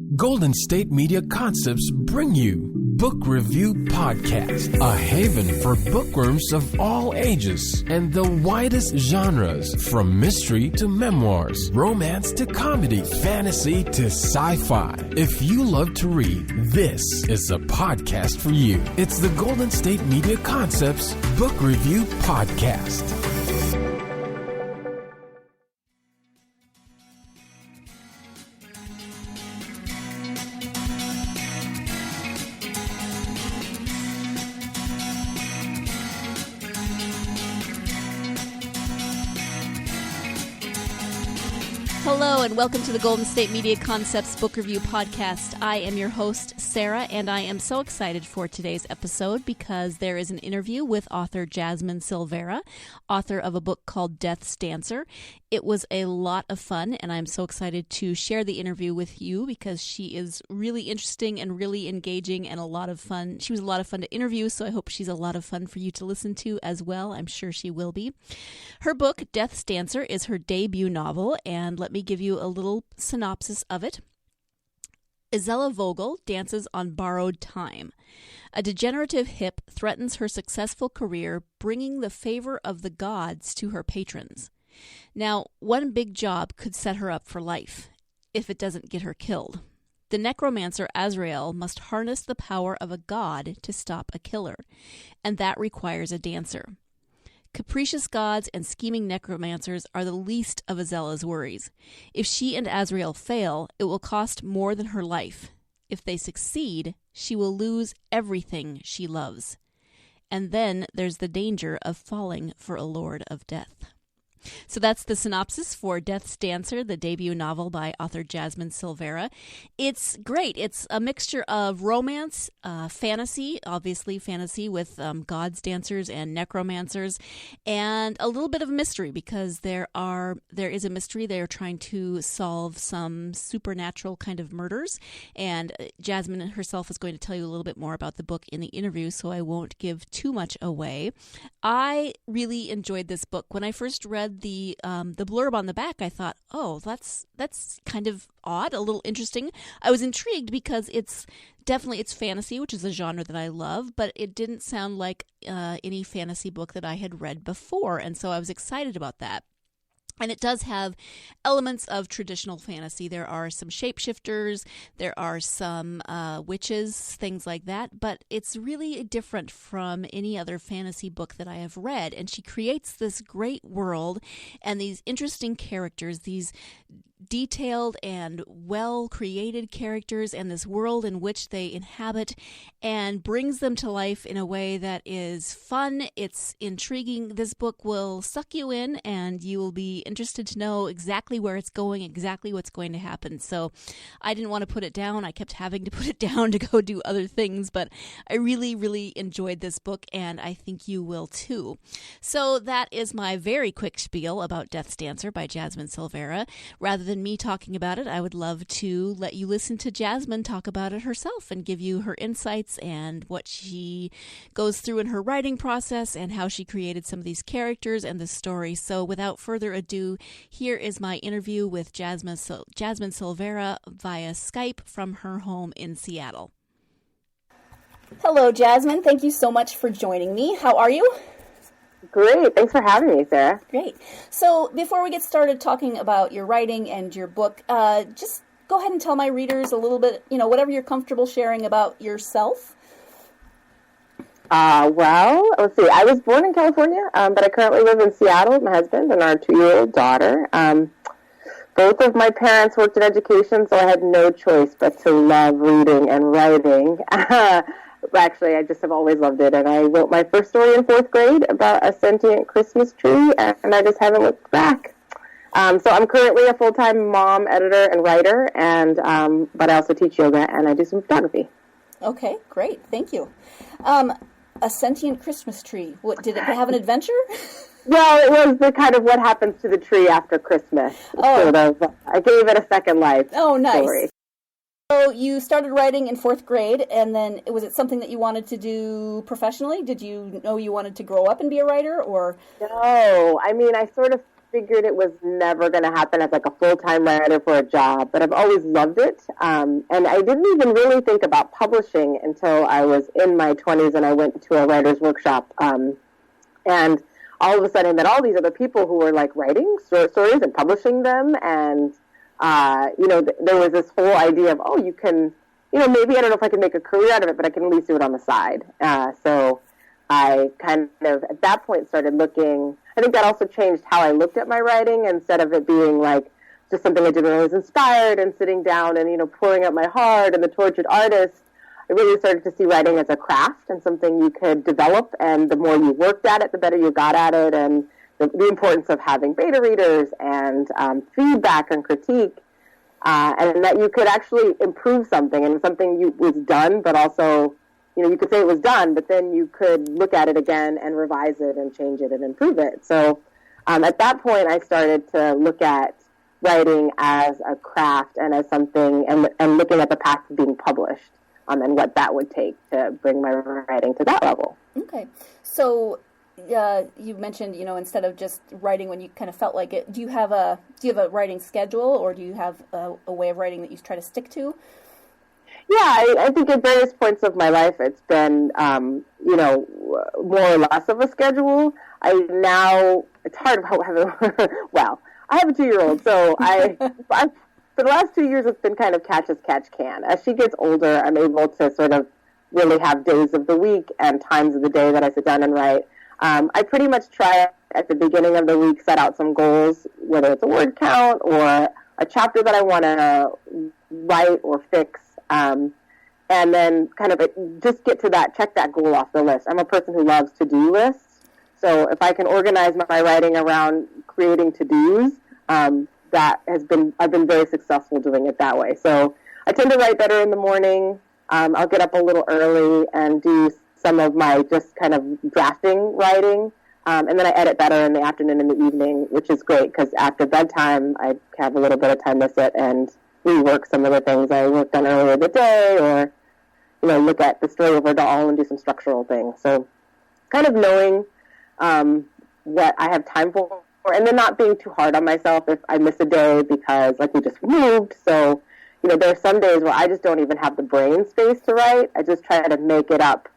Golden State Media Concepts bring you Book Review Podcast, a haven for bookworms of all ages and the widest genres, from mystery to memoirs, romance to comedy, fantasy to sci-fi. If you love to read, this is a podcast for you. It's the Golden State Media Concepts Book Review Podcast. Hello and welcome to the Golden State Media Concepts Book Review Podcast. I am your host, Sarah, and I am so excited for today's episode because there is an interview with author Jasmine Silvera, author of a book called Death's Dancer. It was a lot of fun, and I'm so excited to share the interview with you because she is really interesting and really engaging and a lot of fun. She was a lot of fun to interview, so I hope she's a lot of fun for you to listen to as well. I'm sure she will be. Her book, Death's Dancer, is her debut novel, and let me give you a little synopsis of it. Isela Vogel dances on borrowed time. A degenerative hip threatens her successful career, bringing the favor of the gods to her patrons. Now, one big job could set her up for life, if it doesn't get her killed. The necromancer Azrael must harness the power of a god to stop a killer, and that requires a dancer. Capricious gods and scheming necromancers are the least of Isela's worries. If she and Azrael fail, it will cost more than her life. If they succeed, she will lose everything she loves. And then there's the danger of falling for a lord of death. So that's the synopsis for Death's Dancer, the debut novel by author Jasmine Silvera. It's great. It's a mixture of romance, fantasy, obviously fantasy with gods, dancers, and necromancers, and a little bit of mystery because there is a mystery. They are trying to solve some supernatural kind of murders, and Jasmine herself is going to tell you a little bit more about the book in the interview, so I won't give too much away. I really enjoyed this book. When I first read the blurb on the back, I thought, oh, that's kind of odd, a little interesting. I was intrigued because it's fantasy, which is a genre that I love, but it didn't sound like any fantasy book that I had read before, and so I was excited about that. And it does have elements of traditional fantasy. There are some shapeshifters, there are some witches, things like that, but it's really different from any other fantasy book that I have read. And she creates this great world and these interesting characters, these detailed and well-created characters, and this world in which they inhabit, and brings them to life in a way that is fun. It's intriguing. This book will suck you in, and you will be interested to know exactly where it's going, exactly what's going to happen. So I didn't want to put it down. I kept having to put it down to go do other things, but I really, really enjoyed this book, and I think you will too. So that is my very quick spiel about Death's Dancer by Jasmine Silvera. Rather than me talking about it, I would love to let you listen to Jasmine talk about it herself and give you her insights and what she goes through in her writing process and how she created some of these characters and the story. So without further ado, here is my interview with Jasmine Silvera via Skype from her home in Seattle. Hello, Jasmine. Thank you so much for joining me. How are you? Great. Thanks for having me, Sarah. Great. So before we get started talking about your writing and your book, just go ahead and tell my readers a little bit, whatever you're comfortable sharing about yourself. Well, let's see. I was born in California, but I currently live in Seattle with my husband and our 2-year-old daughter. Both of my parents worked in education, so I had no choice but to love reading and writing. Actually, I just have always loved it, and I wrote my first story in 4th grade about a sentient Christmas tree, and I just haven't looked back. So I'm currently a full-time mom, editor, and writer, and but I also teach yoga, and I do some photography. Okay, great. Thank you. A sentient Christmas tree. What, did it have an adventure? Well, it was the kind of what happens to the tree after Christmas. Oh. Sort of. I gave it a second life. Oh, nice. Story. So you started writing in 4th grade, and then was it something that you wanted to do professionally? Did you know you wanted to grow up and be a writer, or? No, I mean, I sort of figured it was never going to happen as like a full-time writer for a job, but I've always loved it. And I didn't even really think about publishing until I was in my 20s and I went to a writer's workshop. And all of a sudden I met all these other people who were like writing short stories and publishing them. And, there was this whole idea of, you can, maybe I don't know if I can make a career out of it, but I can at least do it on the side. So I kind of, at that point, started looking. I think that also changed how I looked at my writing. Instead of it being like just something I did when I was inspired and sitting down and, pouring out my heart and the tortured artist, I really started to see writing as a craft and something you could develop. And the more you worked at it, the better you got at it. And the importance of having beta readers and feedback and critique. And that you could actually improve something, and something was done, but also, you could say it was done, but then you could look at it again and revise it and change it and improve it. So at that point, I started to look at writing as a craft and as something, and looking at the path of being published, and what that would take to bring my writing to that level. Okay. So you mentioned, instead of just writing when you kind of felt like it, do you have a writing schedule, or do you have a way of writing that you try to stick to? Yeah, I think at various points of my life, it's been, more or less of a schedule. It's hard to have well, I have a 2-year-old, so for the last 2 years, it's been kind of catch as catch can. As she gets older, I'm able to sort of really have days of the week and times of the day that I sit down and write. I pretty much try at the beginning of the week, set out some goals, whether it's a word count or a chapter that I want to write or fix, and then kind of just get to that, check that goal off the list. I'm a person who loves to-do lists, so if I can organize my writing around creating to-dos, I've been very successful doing it that way. So I tend to write better in the morning. I'll get up a little early and do some of my just kind of drafting writing, and then I edit better in the afternoon and the evening, which is great because after bedtime I have a little bit of time to sit and rework some of the things I worked on earlier in the day, or look at the story overall and do some structural things. So kind of knowing what I have time for, and then not being too hard on myself if I miss a day because we just moved. So there are some days where I just don't even have the brain space to write. I just try to make it up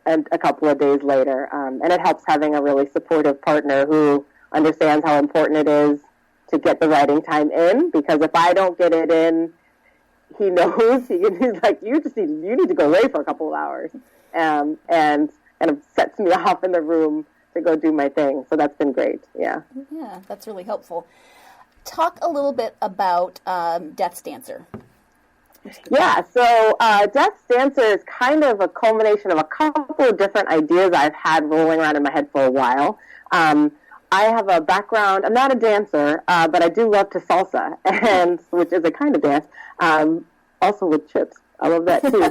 and a couple of days later. And it helps having a really supportive partner who understands how important it is to get the writing time in, because if I don't get it in, he knows. He's like, you need to go away for a couple of hours, and kind of sets me off in the room to go do my thing. So that's been great. Yeah, that's really helpful. Talk a little bit about Death's Dancer. Yeah, so Death's Dancer is kind of a culmination of a couple of different ideas I've had rolling around in my head for a while. I have a background, I'm not a dancer, but I do love to salsa, which is a kind of dance, also with chips. I love that too.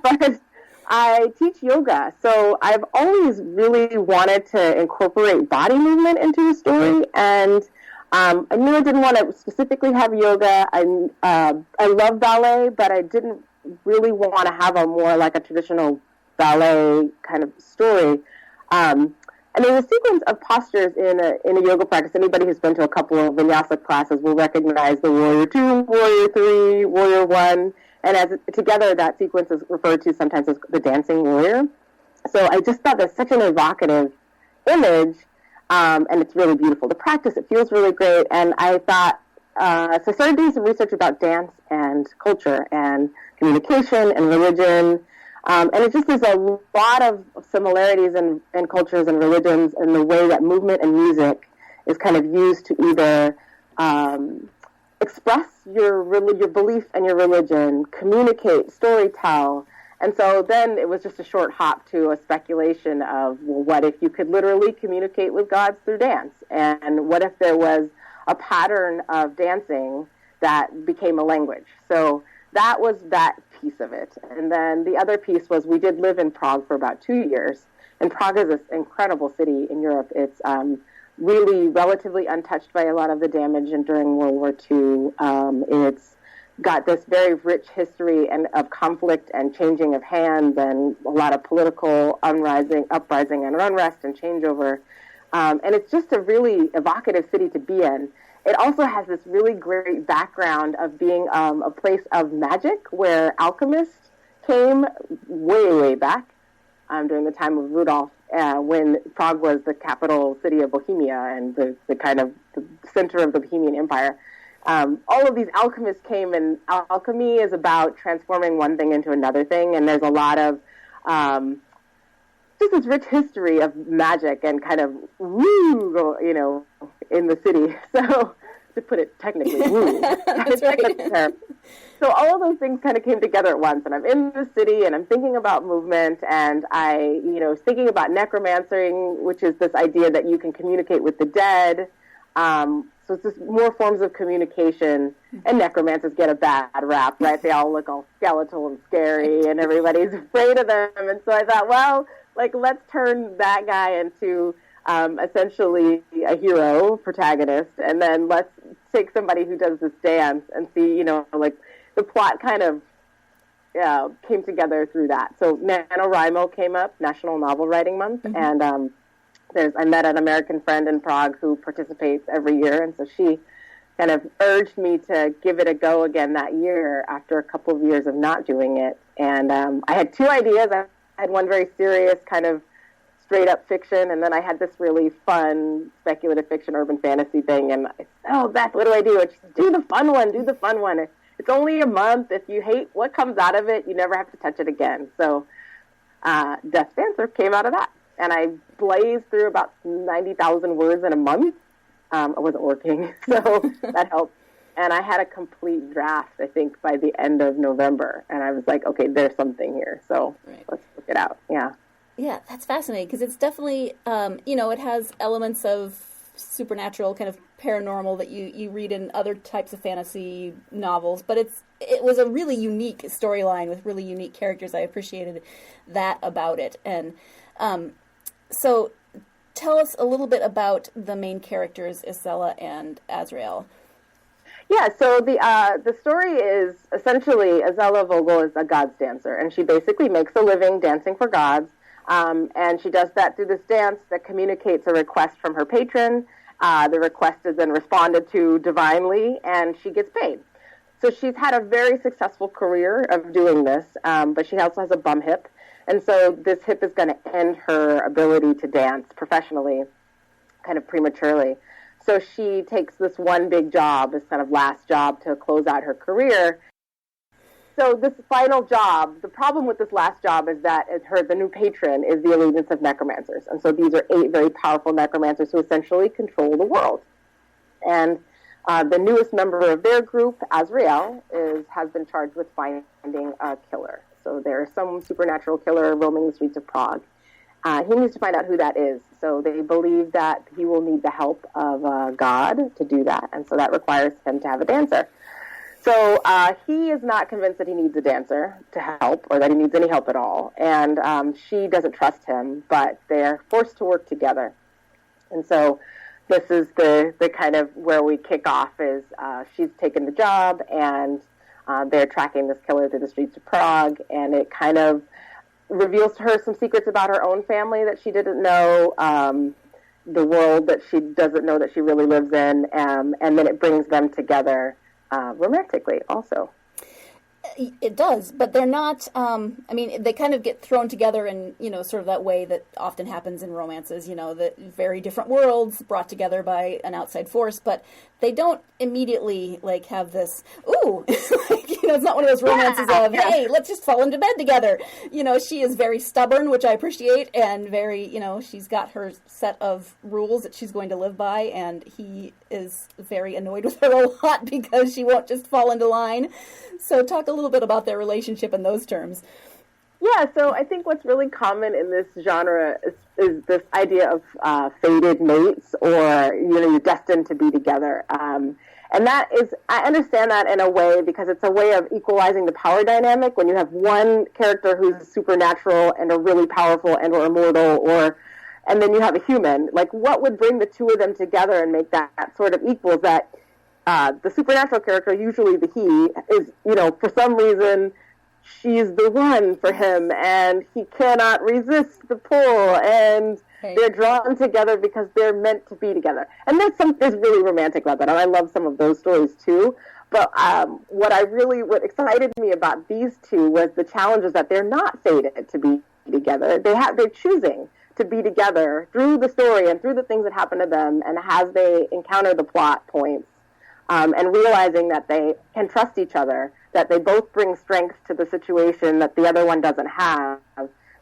But I teach yoga, so I've always really wanted to incorporate body movement into the story, and I knew I didn't want to specifically have yoga. I love ballet, but I didn't really want to have a more like a traditional ballet kind of story. And there's a sequence of postures in a yoga practice. Anybody who's been to a couple of vinyasa classes will recognize the Warrior 2, Warrior 3, Warrior 1, and together that sequence is referred to sometimes as the dancing warrior. So I just thought that's such an evocative image, and it's really beautiful to practice. It feels really great, and I thought, so I started doing some research about dance and culture and communication and religion. And it just is a lot of similarities in cultures and religions, and the way that movement and music is kind of used to either express your belief and your religion, communicate, storytell. And so then it was just a short hop to a speculation of, well, what if you could literally communicate with gods through dance? And what if there was a pattern of dancing that became a language? So that was that piece of it. And then the other piece was we did live in Prague for about 2 years. And Prague is this incredible city in Europe. It's really relatively untouched by a lot of the damage during World War II. It's got this very rich history of conflict and changing of hands and a lot of political uprising and unrest and changeover. And it's just a really evocative city to be in. It also has this really great background of being a place of magic where alchemists came way, way back during the time of Rudolf, when Prague was the capital city of Bohemia and the kind of the center of the Bohemian Empire. All of these alchemists came, and alchemy is about transforming one thing into another thing, and there's a lot of just this rich history of magic and kind of woo, in the city. So, to put it technically, woo. That's right. So all of those things kind of came together at once, and I'm in the city, and I'm thinking about movement, and I, was thinking about necromancing, which is this idea that you can communicate with the dead. So it's just more forms of communication, and necromancers get a bad rap, right? They all look all skeletal and scary, and everybody's afraid of them. And so I thought, well, let's turn that guy into essentially a hero, protagonist, and then let's take somebody who does this dance and see, the plot kind of came together through that. So NaNoWriMo came up, National Novel Writing Month, and I met an American friend in Prague who participates every year, and so she kind of urged me to give it a go again that year after a couple of years of not doing it. And I had two ideas. I had one very serious kind of straight-up fiction, and then I had this really fun speculative fiction, urban fantasy thing, and I said, Beth, what do I do? And she said, do the fun one. It's only a month. If you hate what comes out of it, you never have to touch it again. So Death Dancer came out of that. And I blazed through about 90,000 words in a month. I wasn't working, so that helped. And I had a complete draft, I think, by the end of November. And I was like, okay, there's something here. So Let's look it out. Yeah. Yeah, that's fascinating because it's definitely, it has elements of supernatural, kind of paranormal that you read in other types of fantasy novels. But it was a really unique storyline with really unique characters. I appreciated that about it. And so tell us a little bit about the main characters, Isela and Azrael. Yeah, so the story is essentially Isela Vogel is a gods dancer, and she basically makes a living dancing for gods, and she does that through this dance that communicates a request from her patron. The request is then responded to divinely, and she gets paid. So she's had a very successful career of doing this, but she also has a bum hip. And so this hip is going to end her ability to dance professionally kind of prematurely. So she takes this one big job, this kind of last job to close out her career. So this final job, the problem with this last job is that the new patron is the allegiance of necromancers. And so these are 8 very powerful necromancers who essentially control the world. And the newest member of their group, Azrael, has been charged with finding a killer. So there's some supernatural killer roaming the streets of Prague. He needs to find out who that is. So they believe that he will need the help of God to do that, and so that requires him to have a dancer. So he is not convinced that he needs a dancer to help, or that he needs any help at all, and she doesn't trust him, but they're forced to work together. And so this is the kind of where we kick off is she's taken the job, and they're tracking this killer through the streets of Prague, and it kind of reveals to her some secrets about her own family that she didn't know, the world that she doesn't know that she really lives in, and then it brings them together romantically also. It does, but they're not, they kind of get thrown together in, sort of that way that often happens in romances, the very different worlds brought together by an outside force, but they don't immediately, have this, ooh, it's not one of those romances of, hey, let's just fall into bed together. She is very stubborn, which I appreciate, and very, she's got her set of rules that she's going to live by, and he is very annoyed with her a lot because she won't just fall into line. So talk a little bit about their relationship in those terms. Yeah, so I think what's really common in this genre is this idea of fated mates, or, you're destined to be together. And that is, I understand that in a way because it's a way of equalizing the power dynamic when you have one character who's supernatural and are really powerful and or immortal, and then you have a human. What would bring the two of them together and make that sort of equal is that the supernatural character, usually the he, is, for some reason, she's the one for him, and he cannot resist the pull, and Right. They're drawn together because they're meant to be together. And there's really romantic about that, and I love some of those stories too. But what excited me about these two was the challenges that they're not fated to be together. They're choosing to be together through the story and through the things that happen to them, and as they encounter the plot points, and realizing that they can trust each other, that they both bring strength to the situation that the other one doesn't have,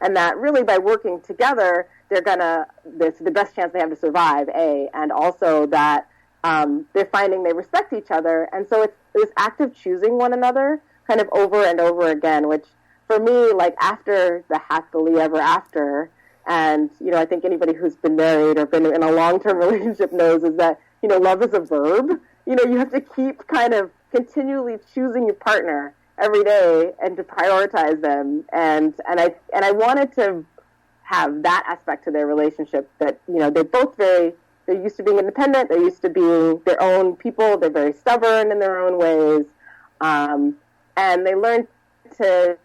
and that really by working together, it's the best chance they have to survive, and also that they're finding they respect each other. And so it's this act of choosing one another kind of over and over again, which for me, like after the happily ever after, and, I think anybody who's been married or been in a long-term relationship knows is that, love is a verb. You have to keep kind of continually choosing your partner every day and to prioritize them. And I wanted to have that aspect to their relationship that, they're used to being independent. They're used to being their own people. They're very stubborn in their own ways. And they learn to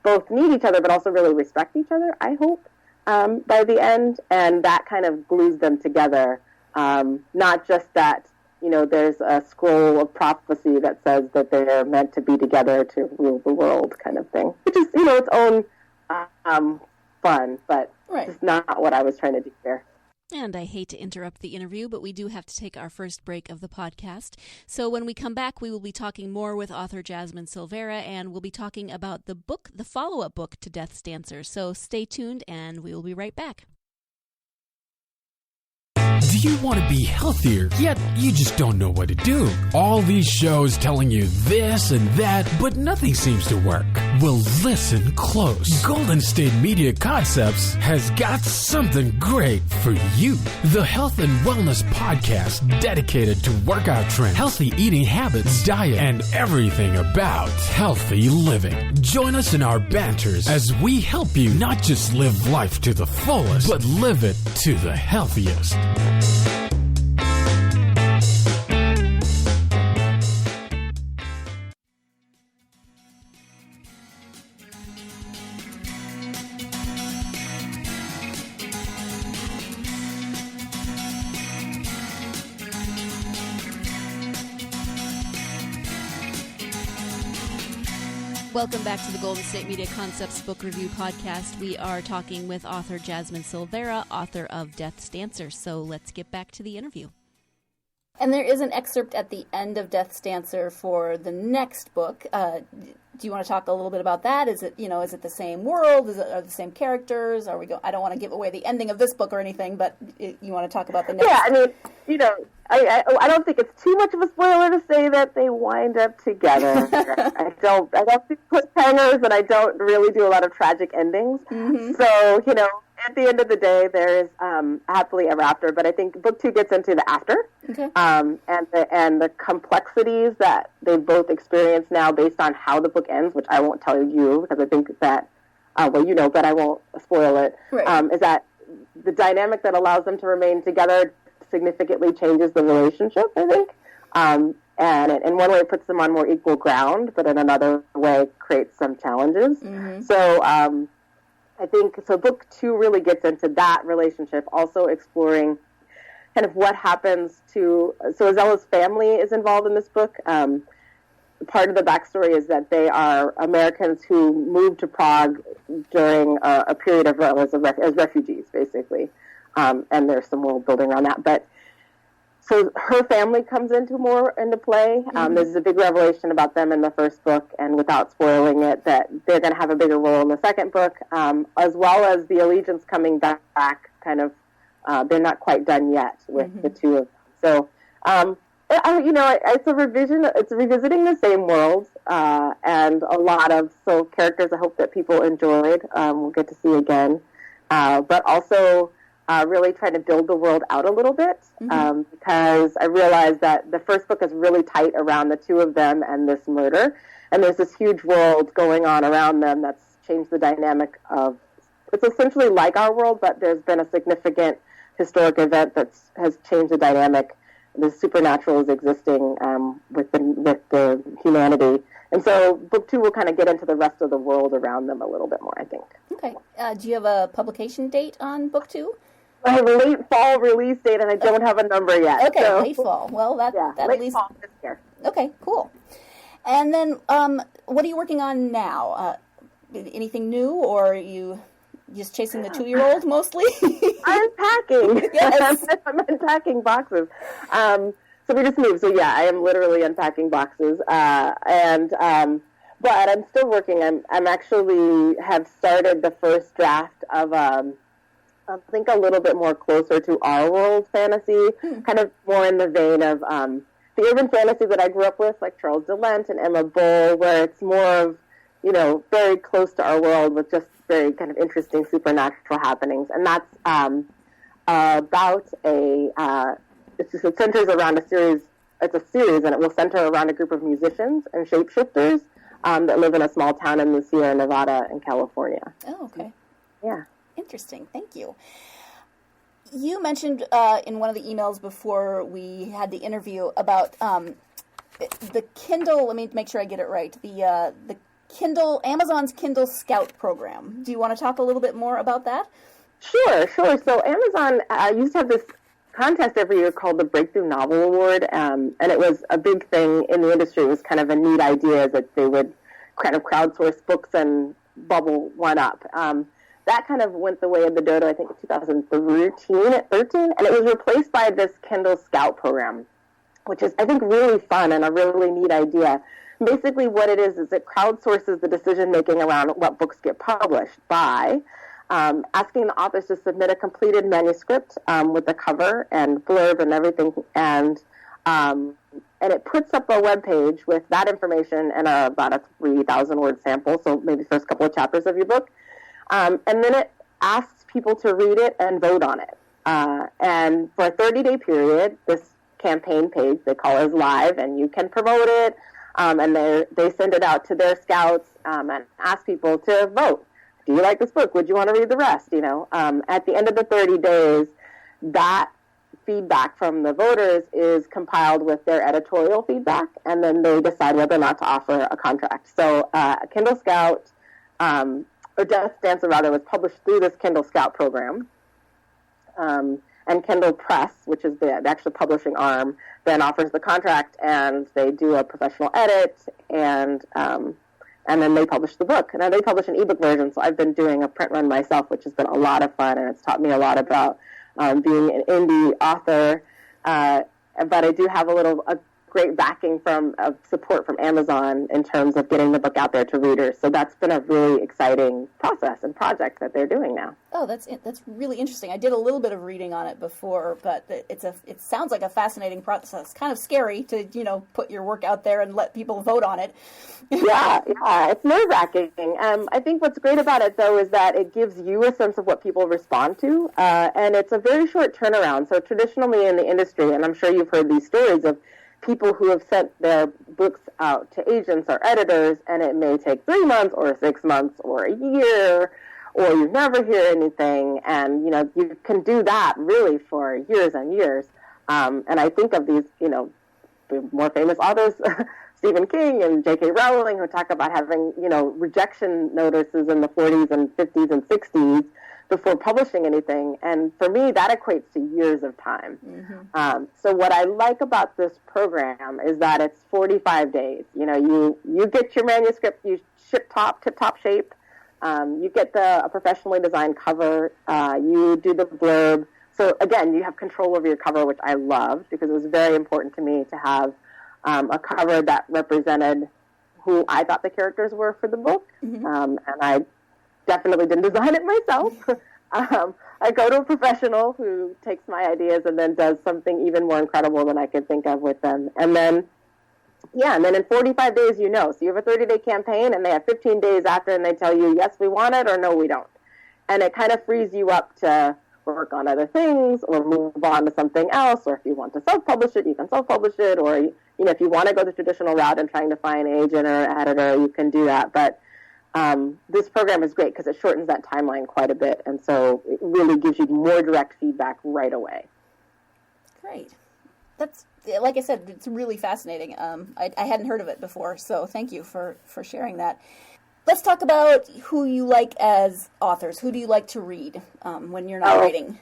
both need each other, but also really respect each other, I hope, by the end. And that kind of glues them together. Not just that, there's a scroll of prophecy that says that they're meant to be together to rule the world kind of thing, which is, its own fun, but it's not what I was trying to do here. And I hate to interrupt the interview, but we do have to take our first break of the podcast. So when we come back, we will be talking more with author Jasmine Silvera, and we'll be talking about the follow-up book to Death's Dancer. So stay tuned, and we will be right back. Do you want to be healthier, yet you just don't know what to do? All these shows telling you this and that, but nothing seems to work. Well, listen close. Golden State Media Concepts has got something great for you. The Health and Wellness Podcast dedicated to workout trends, healthy eating habits, diet, and everything about healthy living. Join us in our banters as we help you not just live life to the fullest, but live it to the healthiest. Welcome back to the Golden State Media Concepts Book Review Podcast. We are talking with author Jasmine Silvera, author of Death's Dancer. So let's get back to the interview. And there is an excerpt at the end of Death's Dancer for the next book. Do you want to talk a little bit about that? Is it the same world? Are the same characters? I don't want to give away the ending of this book or anything, but you want to talk about the next? Yeah, I mean, I don't think it's too much of a spoiler to say that they wind up together. I don't do cliffhangers, and I don't really do a lot of tragic endings. Mm-hmm. So, at the end of the day, there is happily ever after. But I think book 2 gets into the after, okay. And the complexities that they both experience now based on how the book ends, which I won't tell you because I think that, but I won't spoil it. Right. Is that the dynamic that allows them to remain together significantly changes the relationship, I think. And in one way it puts them on more equal ground, but in another way creates some challenges. Mm-hmm. So I think, book 2 really gets into that relationship, also exploring kind of what happens to, so Isela's family is involved in this book. Part of the backstory is that they are Americans who moved to Prague during a period of as refugees, basically. And there's some world building around that. But so her family comes into play. Mm-hmm. There's a big revelation about them in the first book, and without spoiling it, that they're going to have a bigger role in the second book, as well as the allegiance coming back. Kind of, they're not quite done yet with mm-hmm. the two of them. So, it's a revision. It's revisiting the same world, and a lot of characters I hope that people enjoyed. We'll get to see again, but also. Really trying to build the world out a little bit, mm-hmm. Because I realized that the first book is really tight around the two of them and this murder, and there's this huge world going on around them that's changed the dynamic of, it's essentially like our world, but there's been a significant historic event that has changed the dynamic the supernatural is existing with the humanity. And so book 2 will kind of get into the rest of the world around them a little bit more, I think. Okay. Do you have a publication date on book 2? I have a late fall release date, and I don't have a number yet. Okay, so. late fall. Well, that late at least... fall this year. Okay, cool. And then what are you working on now? Anything new, or are you just chasing the 2-year-old mostly? I'm packing. Yes. I'm unpacking boxes. So we just moved. So yeah, I am literally unpacking boxes. But I'm still working. I'm actually have started the first draft of I think a little bit more closer to our world fantasy, kind of more in the vein of the urban fantasy that I grew up with, like Charles DeLent and Emma Bull, where it's more of, very close to our world with just very kind of interesting supernatural happenings. And that's about it centers around a series. It's a series, and it will center around a group of musicians and shapeshifters that live in a small town in the Sierra Nevada in California. Oh, okay. Yeah. Interesting. Thank you. You mentioned in one of the emails before we had the interview about the Kindle. Let me make sure I get it right. The Kindle, Amazon's Kindle Scout program. Do you want to talk a little bit more about that? Sure. So Amazon used to have this contest every year called the Breakthrough Novel Award, and it was a big thing in the industry. It was kind of a neat idea that they would kind of crowdsource books and bubble one up. That kind of went the way of the dodo, I think, in 2013, and it was replaced by this Kindle Scout program, which is, I think, really fun and a really neat idea. Basically, what it is it crowdsources the decision-making around what books get published by asking the authors to submit a completed manuscript with a cover and blurb and everything, and it puts up a web page with that information and about a 3,000-word sample, so maybe the first couple of chapters of your book. And then it asks people to read it and vote on it. And for a 30-day period, this campaign page, they call it live, and you can promote it. And they send it out to their scouts and ask people to vote. Do you like this book? Would you want to read the rest? At the end of the 30 days, that feedback from the voters is compiled with their editorial feedback, and then they decide whether or not to offer a contract. So Kindle Scout... or Death Dancer, rather, was published through this Kindle Scout program. And Kindle Press, which is the actual publishing arm, then offers the contract, and they do a professional edit, and then they publish the book. And then they publish an ebook version, so I've been doing a print run myself, which has been a lot of fun, and it's taught me a lot about being an indie author. But I do have a great backing from support from Amazon in terms of getting the book out there to readers. So that's been a really exciting process and project that they're doing now. Oh, that's really interesting. I did a little bit of reading on it before, but it sounds like a fascinating process. Kind of scary to put your work out there and let people vote on it. yeah, it's nerve-wracking. I think what's great about it, though, is that it gives you a sense of what people respond to, and it's a very short turnaround. So traditionally in the industry, and I'm sure you've heard these stories of people who have sent their books out to agents or editors, and it may take 3 months or 6 months or a year, or you never hear anything, and you can do that really for years and years. And I think of these the more famous authors, Stephen King and J.K. Rowling, who talk about having rejection notices in the 40s and 50s and 60s before publishing anything, and for me that equates to years of time. Mm-hmm. So what I like about this program is that it's 45 days. You get your manuscript, you tip top shape, you get a professionally designed cover, you do the blurb. So again, you have control over your cover, which I loved because it was very important to me to have a cover that represented who I thought the characters were for the book, mm-hmm. And I definitely didn't design it myself. I go to a professional who takes my ideas and then does something even more incredible than I could think of with them. And then in 45 days, So you have a 30-day campaign, and they have 15 days after, and they tell you, yes, we want it, or no, we don't. And it kind of frees you up to work on other things or move on to something else, or if you want to self-publish it, you can self-publish it, or if you want to go the traditional route and trying to find an agent or an editor, you can do that. But this program is great because it shortens that timeline quite a bit, and so it really gives you more direct feedback right away. Great. That's, like I said, it's really fascinating. I hadn't heard of it before, so thank you for sharing that. Let's talk about who you like as authors. Who do you like to read when you're not writing?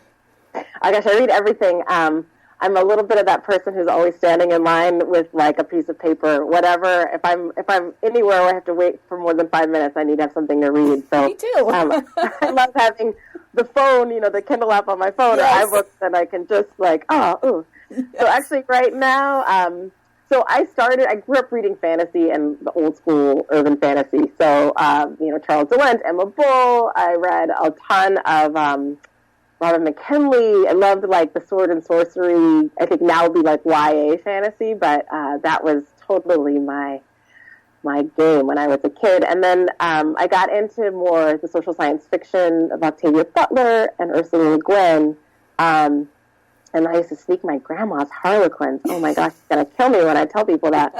I guess I read everything. I'm a little bit of that person who's always standing in line with like a piece of paper, whatever. If I'm anywhere where I have to wait for more than 5 minutes, I need to have something to read. So me too. I love having the phone, the Kindle app on my phone, yes. or iBooks, and I can just like, ooh. Yes. So actually, right now, so I grew up reading fantasy and the old school urban fantasy. So Charles DeWint, Emma Bull. I read a ton of Robin McKinley. I loved like the sword and sorcery. I think now would be like YA fantasy, but that was totally my game when I was a kid. And then I got into more the social science fiction of Octavia Butler and Ursula Le Guin. And I used to sneak my grandma's Harlequins. Oh my gosh, she's going to kill me when I tell people that.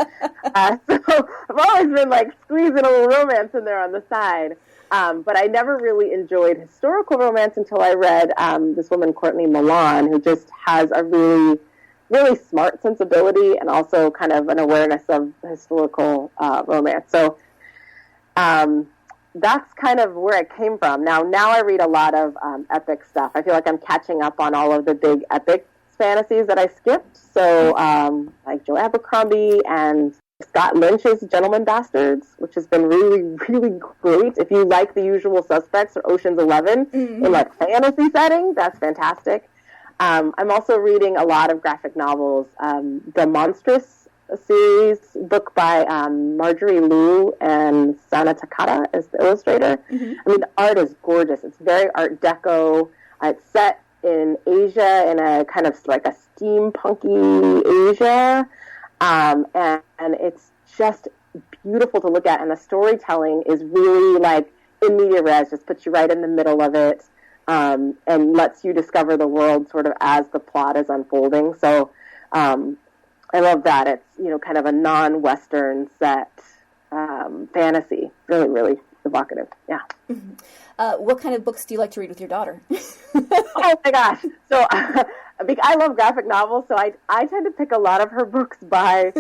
So I've always been like squeezing a little romance in there on the side. But I never really enjoyed historical romance until I read this woman, Courtney Milan, who just has a really, really smart sensibility and also kind of an awareness of historical romance. So that's kind of where it came from. Now I read a lot of epic stuff. I feel like I'm catching up on all of the big epic fantasies that I skipped. So like Joe Abercrombie and Scott Lynch's Gentleman Bastards, which has been really, really great. If you like The Usual Suspects or Ocean's 11 in like fantasy setting, that's fantastic. I'm also reading a lot of graphic novels. The Monstrous series book by Marjorie Liu and Sana Takata as the illustrator. Mm-hmm. I mean, the art is gorgeous. It's very Art Deco. It's set in Asia, in a kind of like a steampunky Asia. And it's just beautiful to look at. And the storytelling is really like in media res, just puts you right in the middle of it, and lets you discover the world sort of as the plot is unfolding. So, I love that. It's, kind of a non-Western set fantasy. Really, really evocative. Yeah. Mm-hmm. What kind of books do you like to read with your daughter? Oh, my gosh. So I love graphic novels, so I tend to pick a lot of her books that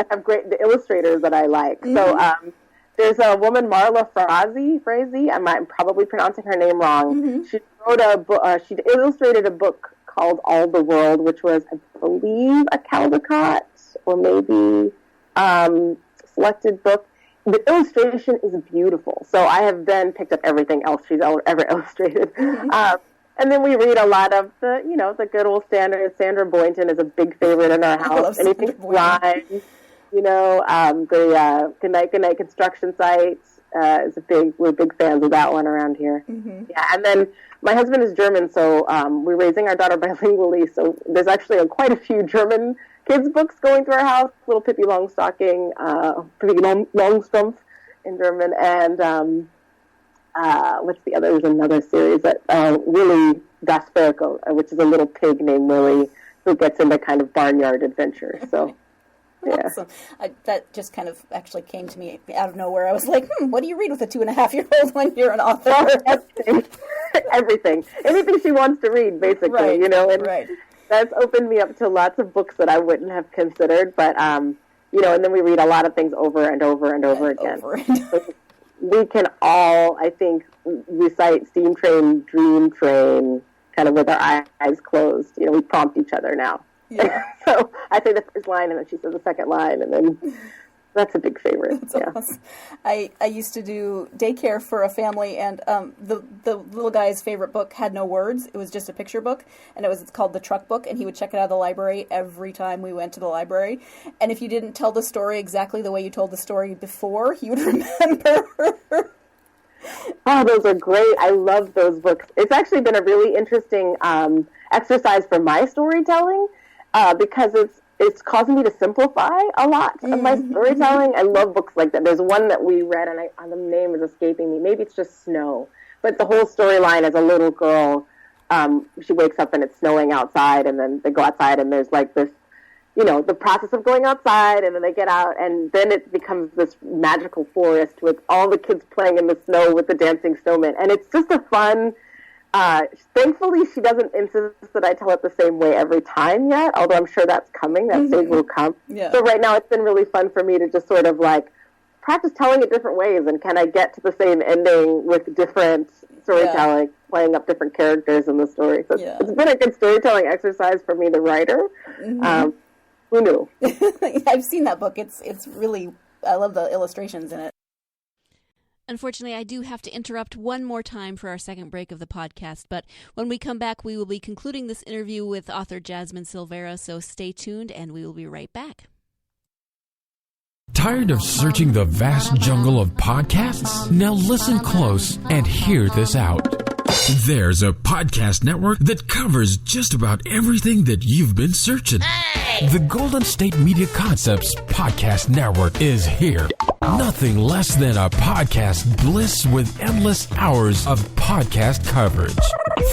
have the illustrators that I like. Mm-hmm. So there's a woman, Marla Frazee. I'm probably pronouncing her name wrong. Mm-hmm. She wrote a book. She illustrated a book called All the World, which was, I believe, a Caldecott or maybe selected book. The illustration is beautiful. So I have then picked up everything else she's ever illustrated. Mm-hmm. And then we read a lot of the good old standards. Sandra Boynton is a big favorite in our house. Anything Rhymes, the Good Night Construction Site we're big fans of that one around here. Mm-hmm. Yeah, and then my husband is German, so we're raising our daughter bilingually. So there's actually quite a few German kids' books going through our house. Little Pippi Longstocking, Pippi Longstrumpf in German, and what's the other? There's another series that Willy Das Ferkel, which is a little pig named Willy who gets into kind of barnyard adventures. So. Yeah. Awesome. That just kind of actually came to me out of nowhere. I was like, what do you read with a 2.5-year-old when you're an author? Everything. Anything she wants to read, basically, right. And right. That's opened me up to lots of books that I wouldn't have considered. But, and then we read a lot of things over and over and over again. So we can all, I think, recite Steam Train, Dream Train, kind of with our eyes closed. We prompt each other now. Yeah. So I say the first line, and then she says the second line, and then that's a big favorite. That's awesome. I used to do daycare for a family, and the little guy's favorite book had no words. It was just a picture book, and it's called The Truck Book, and he would check it out of the library every time we went to the library. And if you didn't tell the story exactly the way you told the story before, he would remember. Oh, those are great. I love those books. It's actually been a really interesting exercise for my storytelling. Because it's causing me to simplify a lot of my storytelling. I love books like that. There's one that we read, and the name is escaping me. Maybe it's just Snow. But the whole storyline is a little girl. She wakes up and it's snowing outside, and then they go outside, and there's like this, the process of going outside, and then they get out, and then it becomes this magical forest with all the kids playing in the snow with the dancing snowmen. And it's just a fun Thankfully, she doesn't insist that I tell it the same way every time yet, although I'm sure that's coming. That stage will come. Yeah. So right now it's been really fun for me to just sort of like practice telling it different ways, and can I get to the same ending with different storytelling, playing up different characters in the story. So it's been a good storytelling exercise for me, the writer. Who knew? I've seen that book. It's really, I love the illustrations in it. Unfortunately, I do have to interrupt one more time for our second break of the podcast, but when we come back, we will be concluding this interview with author Jasmine Silvera, so stay tuned and we will be right back. Tired of searching the vast jungle of podcasts? Now listen close and hear this out. There's a podcast network that covers just about everything that you've been searching. The Golden State Media Concepts Podcast Network is here. Nothing less than a podcast bliss with endless hours of podcast coverage.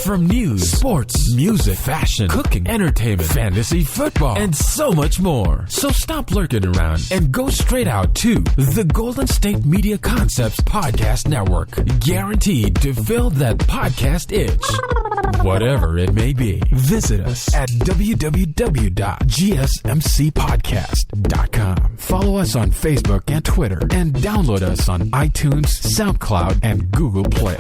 From news, sports, music, fashion, cooking, entertainment, fantasy, football, and so much more. So stop lurking around and go straight out to the Golden State Media Concepts Podcast Network. Guaranteed to fill that podcast itch. Whatever it may be. Visit us at www.gsmcpodcast.com. Follow us on Facebook and Twitter, and download us on iTunes, SoundCloud, and Google Play.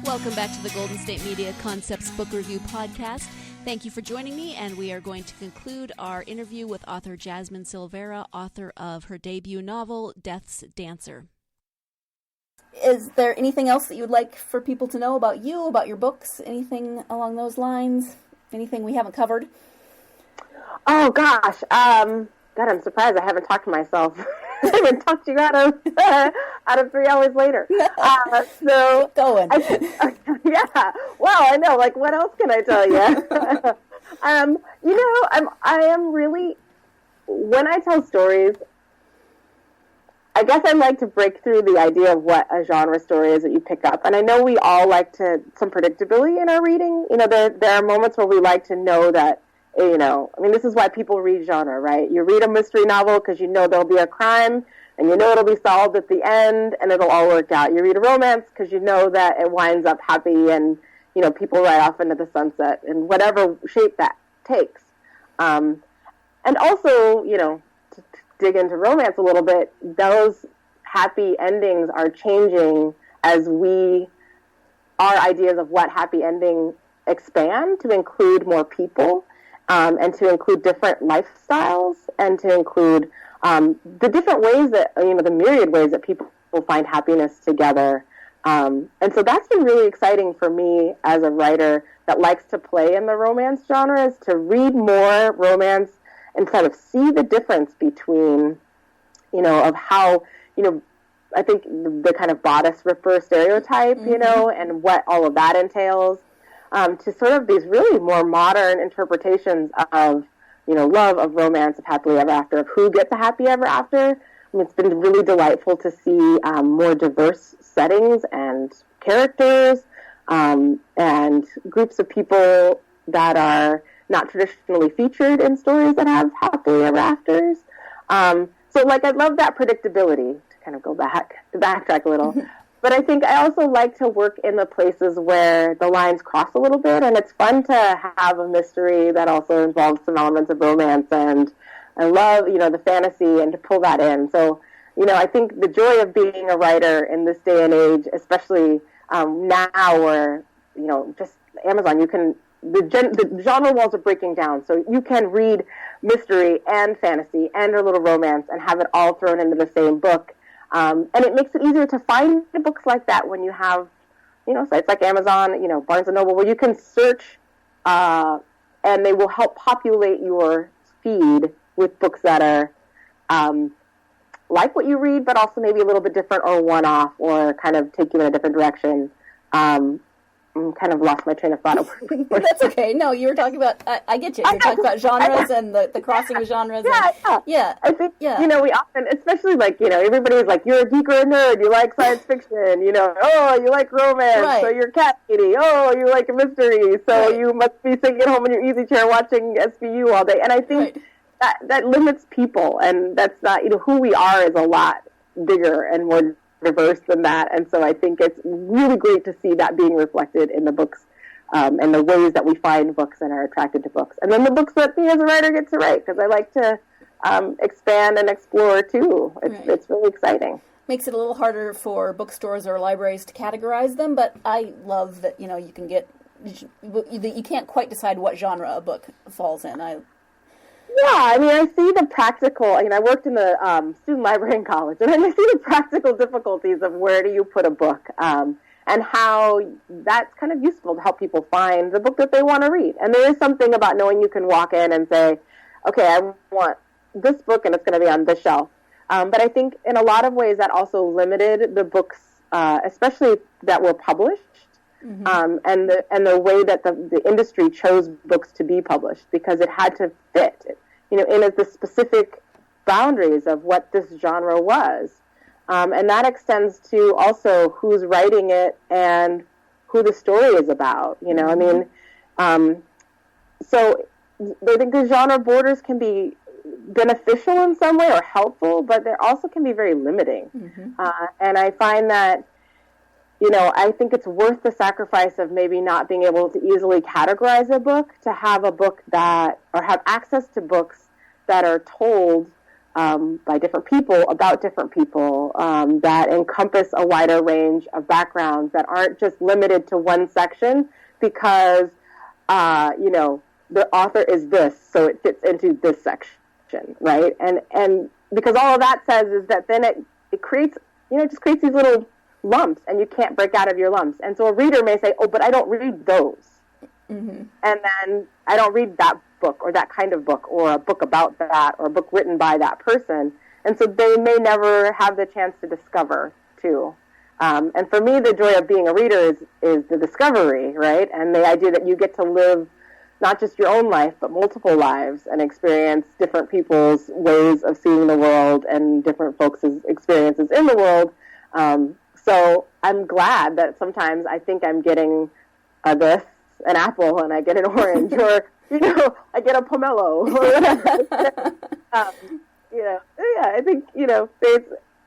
Welcome back to the Golden State Media Concepts Book Review Podcast. Thank you for joining me, and we are going to conclude our interview with author Jasmine Silvera, author of her debut novel, Death's Dancer. Is there anything else that you would like for people to know about you, about your books, anything along those lines? Anything we haven't covered? Oh, gosh. God, I'm surprised I haven't talked to myself. I haven't talked to you out of 3 hours later. So keep going. Yeah. Well, I know. Like, what else can I tell you? I am really, when I tell stories, I guess I like to break through the idea of what a genre story is that you pick up. And I know we all like some predictability in our reading. You know, there are moments where we like to know that, this is why people read genre, right? You read a mystery novel because you know there'll be a crime, and you know it'll be solved at the end, and it'll all work out. You read a romance because you know that it winds up happy, and, people ride off into the sunset in whatever shape that takes. And also, to dig into romance a little bit, those happy endings are changing as our ideas of what happy ending expand to include more people. And to include different lifestyles, and to include the different ways that, the myriad ways that people find happiness together. And so that's been really exciting for me as a writer that likes to play in the romance genres, to read more romance and kind of see the difference between, of how, I think the kind of bodice ripper stereotype, and what all of that entails. To sort of these really more modern interpretations of, love, of romance, of happily ever after, of who gets a happy ever after. It's been really delightful to see more diverse settings and characters, and groups of people that are not traditionally featured in stories that have happily ever afters. I love that predictability, to kind of backtrack a little. But I think I also like to work in the places where the lines cross a little bit, and it's fun to have a mystery that also involves some elements of romance, and I love, the fantasy, and to pull that in. So, I think the joy of being a writer in this day and age, especially now where, just Amazon, the genre walls are breaking down, so you can read mystery and fantasy and a little romance and have it all thrown into the same book. And it makes it easier to find books like that when you have, sites like Amazon, Barnes & Noble, where you can search, and they will help populate your feed with books that are like what you read, but also maybe a little bit different or one-off, or kind of take you in a different direction. kind of lost my train of thought. That's okay. No, you were talking about, I get you. You're talking about genres and the crossing of genres. Yeah. I think, we often, especially everybody's like, you're a geek or a nerd, you like science fiction, you like romance, so you're cat lady, you like a mystery, so you must be sitting at home in your easy chair watching SVU all day. And I think that limits people, and that's not, who we are is a lot bigger and more diverse than that, and so I think it's really great to see that being reflected in the books and the ways that we find books and are attracted to books, and then the books that me as a writer get to write, because I like to expand and explore too. It's really exciting. Makes it a little harder for bookstores or libraries to categorize them, but I love that you can get, you can't quite decide what genre a book falls in. Yeah, I see the practical, I worked in the student library in college, and I see the practical difficulties of where do you put a book, and how that's kind of useful to help people find the book that they want to read. And there is something about knowing you can walk in and say, okay, I want this book, and it's going to be on this shelf. But I think in a lot of ways that also limited the books, especially that were published, and the way that the industry chose books to be published, because it had to fit, in the specific boundaries of what this genre was. And that extends to also who's writing it and who the story is about, so I think the genre borders can be beneficial in some way or helpful, but they also can be very limiting. And I find that, I think it's worth the sacrifice of maybe not being able to easily categorize a book to have a book or have access to books that are told by different people, about different people, that encompass a wider range of backgrounds that aren't just limited to one section because, the author is this, so it fits into this section, right? And because all of that says is that then it creates, just creates these little lumps, and you can't break out of your lumps. And so a reader may say, oh, but I don't read those. And then I don't read that book or that kind of book or a book about that or a book written by that person. And so they may never have the chance to discover, too. And for me, the joy of being a reader is the discovery, right? And the idea that you get to live not just your own life, but multiple lives and experience different people's ways of seeing the world and different folks' experiences in the world. So I'm glad that sometimes I think I'm getting an apple, and I get an orange, or, I get a pomelo, or whatever. I think,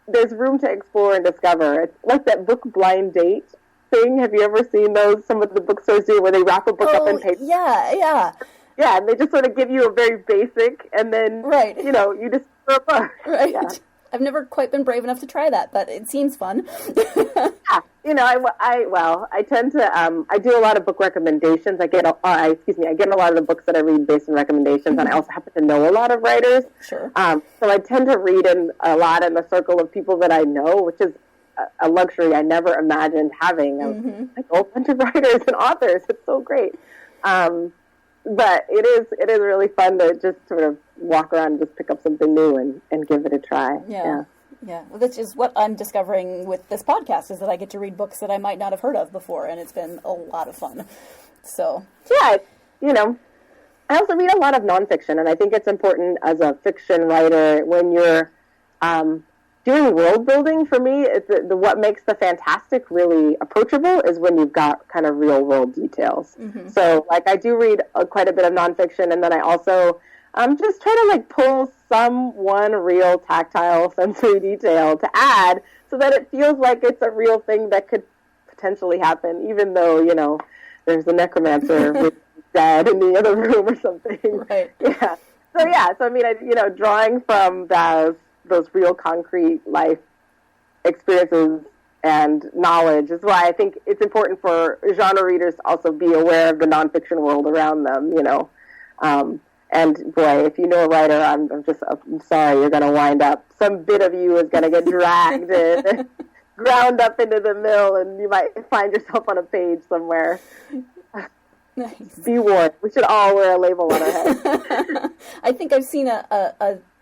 there's room to explore and discover. It's like that book blind date thing. Have you ever seen those? Some of the bookstores do where they wrap a book up in paper. Yeah, and they just sort of give you a very basic, and then, you just throw a book. Right. Yeah. I've never quite been brave enough to try that, but it seems fun. I tend to, I do a lot of book recommendations. I get a lot of the books that I read based on recommendations, and I also happen to know a lot of writers. Sure. So I tend to read a lot in the circle of people that I know, which is a luxury I never imagined having. Like a whole bunch of writers and authors. It's so great. But it is really fun to just sort of walk around and just pick up something new and give it a try. Yeah. Well, this is what I'm discovering with this podcast, is that I get to read books that I might not have heard of before, and it's been a lot of fun. So yeah, I also read a lot of nonfiction, and I think it's important as a fiction writer when you're doing world building. For me, it's what makes the fantastic really approachable is when you've got kind of real world details. So I do read quite a bit of nonfiction, and then I also just try to pull one real tactile sensory detail to add so that it feels like it's a real thing that could potentially happen, even though, there's a necromancer dead in the other room or something. Right. Yeah. So I mean, drawing from those real concrete life experiences and knowledge is why I think it's important for genre readers to also be aware of the nonfiction world around them, and boy, if you know a writer, I'm sorry, you're going to wind up, some bit of you is going to get dragged in, ground up into the mill, and you might find yourself on a page somewhere. Nice. Be warned. We should all wear a label on our head. I think I've seen a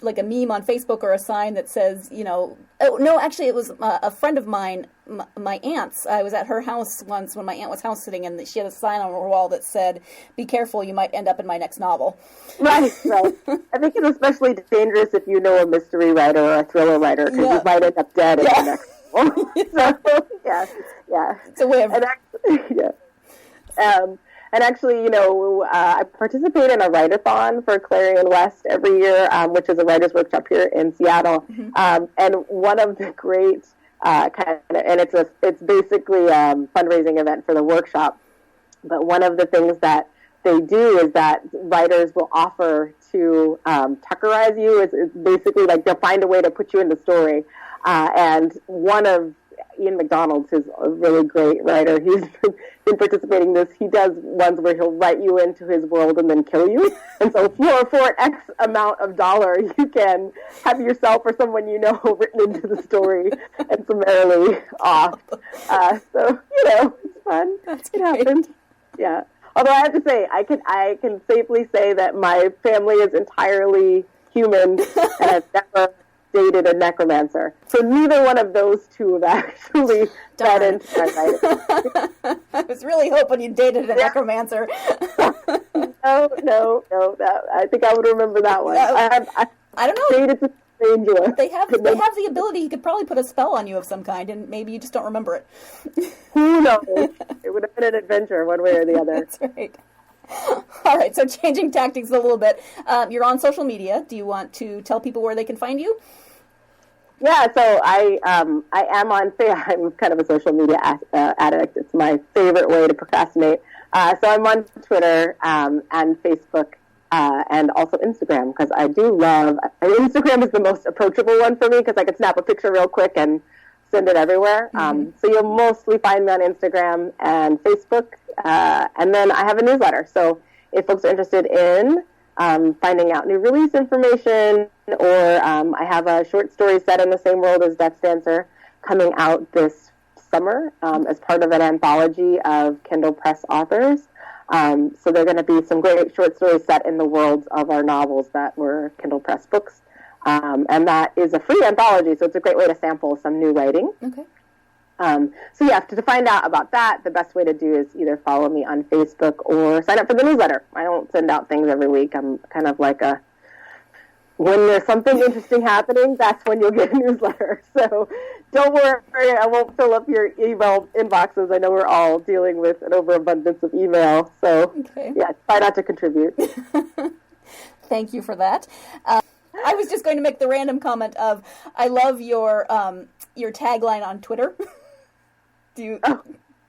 meme on Facebook or a sign that says, oh, no, actually it was a friend of mine, my aunt's. I was at her house once when my aunt was house sitting, and she had a sign on her wall that said, "Be careful, you might end up in my next novel." Right. I think it's especially dangerous if you know a mystery writer or a thriller writer, because you might end up dead in the next novel. So, yeah. It's a way of... And actually, I participate in a write-a-thon for Clarion West every year, which is a writer's workshop here in Seattle. Mm-hmm. And one of the great it's basically a fundraising event for the workshop. But one of the things that they do is that writers will offer to Tuckerize you. It's basically like they'll find a way to put you in the story. And one of Ian McDonald's is a really great writer. He's been participating in this. He does ones where he'll write you into his world and then kill you. And so for an X amount of dollar, you can have yourself or someone you know written into the story and summarily off. So, it's fun. It happens. Yeah. Although I have to say, I can safely say that my family is entirely human and I've never dated a necromancer. So neither one of those two have actually got into my writing. I was really hoping you dated a necromancer. No. I think I would remember that one. I don't know. Dated a stranger. They have the ability. He could probably put a spell on you of some kind, and maybe you just don't remember it. Who knows? It would have been an adventure one way or the other. That's right. All right, so changing tactics a little bit. You're on social media. Do you want to tell people where they can find you? Yeah, so I am on. I'm kind of a social media addict. It's my favorite way to procrastinate. So I'm on Twitter and Facebook and also Instagram, because I do love. Instagram is the most approachable one for me because I can snap a picture real quick and send it everywhere. Mm-hmm. So you'll mostly find me on Instagram and Facebook, and then I have a newsletter. So if folks are interested in finding out new release information, or I have a short story set in the same world as Death Dancer coming out this summer as part of an anthology of Kindle Press authors. So there are going to be some great short stories set in the worlds of our novels that were Kindle Press books. And that is a free anthology, so it's a great way to sample some new writing. Okay. So yeah, to find out about that, the best way to do is either follow me on Facebook or sign up for the newsletter. I don't send out things every week. I'm kind of like when there's something interesting happening, that's when you'll get a newsletter. So don't worry, I won't fill up your email inboxes. I know we're all dealing with an overabundance of email. So yeah, try not to contribute. Thank you for that. I was just going to make the random comment of, I love your tagline on Twitter. Do you?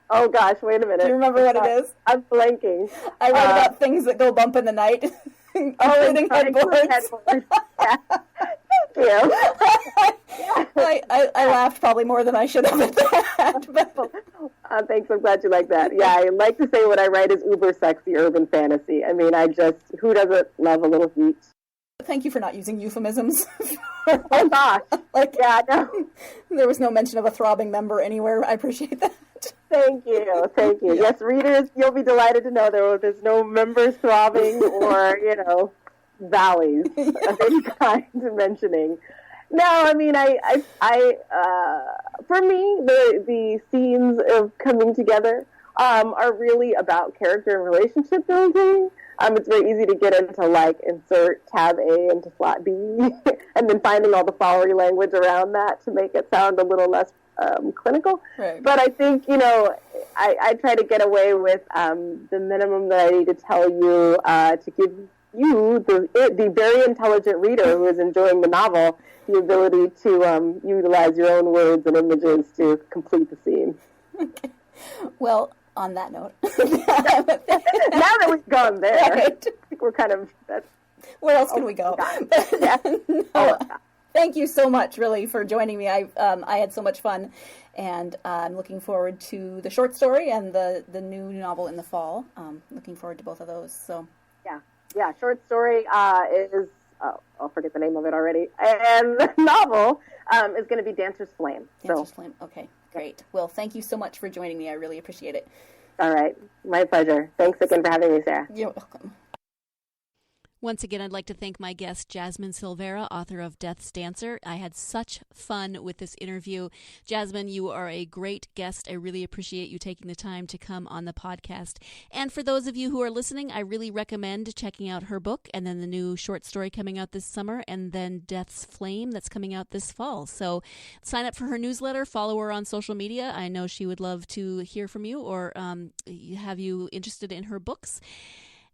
Oh gosh, wait a minute. Do you remember what it is? I'm blanking. I write about things that go bump in the night, including headboards. Yeah. Thank you. I laughed probably more than I should have at that. But... thanks, I'm glad you like that. Yeah, I like to say what I write is uber sexy urban fantasy. I mean, who doesn't love a little heat? Thank you for not using euphemisms. Oh gosh. Yeah, no. There was no mention of a throbbing member anywhere. I appreciate that. Thank you. Yeah. Yes, readers, you'll be delighted to know there's no members throbbing or, valleys of any kind mentioning. No, I mean, for me, the scenes of coming together are really about character and relationship building. It's very easy to get into insert tab A into slot B and then finding all the flowery language around that to make it sound a little less clinical. Right. But I think, I try to get away with the minimum that I need to tell you to give you, the very intelligent reader who is enjoying the novel, the ability to utilize your own words and images to complete the scene. Okay. Well, on that note. Now that we've gone there, right. I think we're kind of... Where else can we go? Yeah. No, thank you so much, really, for joining me. I had so much fun, and I'm looking forward to the short story and the new novel in the fall. Looking forward to both of those. So yeah. Short story is I'll forget the name of it already, and the novel is going to be Dancer's Flame. Dancer's Flame. Okay, great. Well, thank you so much for joining me. I really appreciate it. All right. My pleasure. Thanks again for having me, Sarah. You're welcome. Once again, I'd like to thank my guest, Jasmine Silvera, author of Death's Dancer. I had such fun with this interview. Jasmine, you are a great guest. I really appreciate you taking the time to come on the podcast. And for those of you who are listening, I really recommend checking out her book and then the new short story coming out this summer and then Death's Flame that's coming out this fall. So sign up for her newsletter, follow her on social media. I know she would love to hear from you or have you interested in her books.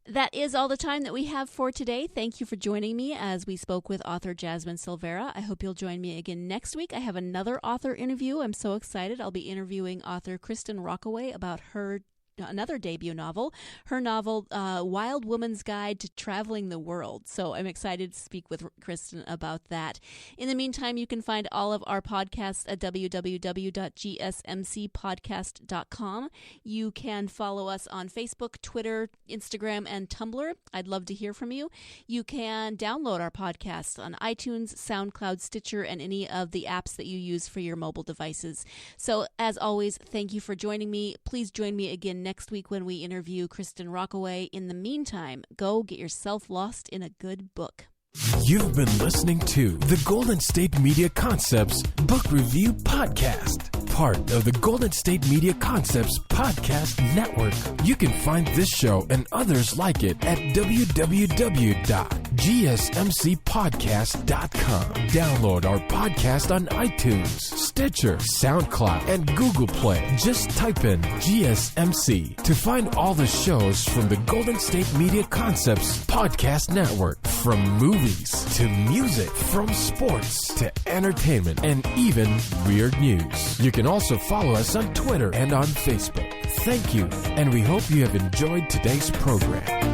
That is all the time that we have for today. Thank you for joining me as we spoke with author Jasmine Silvera. I hope you'll join me again next week. I have another author interview. I'm so excited. I'll be interviewing author Kristen Rockaway about another debut novel, her novel, Wild Woman's Guide to Traveling the World. So I'm excited to speak with Kristen about that. In the meantime, you can find all of our podcasts at www.gsmcpodcast.com. You can follow us on Facebook, Twitter, Instagram, and Tumblr. I'd love to hear from you. You can download our podcasts on iTunes, SoundCloud, Stitcher, and any of the apps that you use for your mobile devices. So as always, thank you for joining me. Please join me again next week when we interview Kristen Rockaway. In the meantime, go get yourself lost in a good book. You've been listening to the Golden State Media Concepts Book Review Podcast, part of the Golden State Media Concepts Podcast Network. You can find this show and others like it at www.gsmcpodcast.com. Download our podcast on iTunes, Stitcher, SoundCloud, and Google Play. Just type in GSMC to find all the shows from the Golden State Media Concepts Podcast Network, from movies to music, from sports to entertainment, and even weird news. You can also follow us on Twitter and on Facebook. Thank you, and we hope you have enjoyed today's program.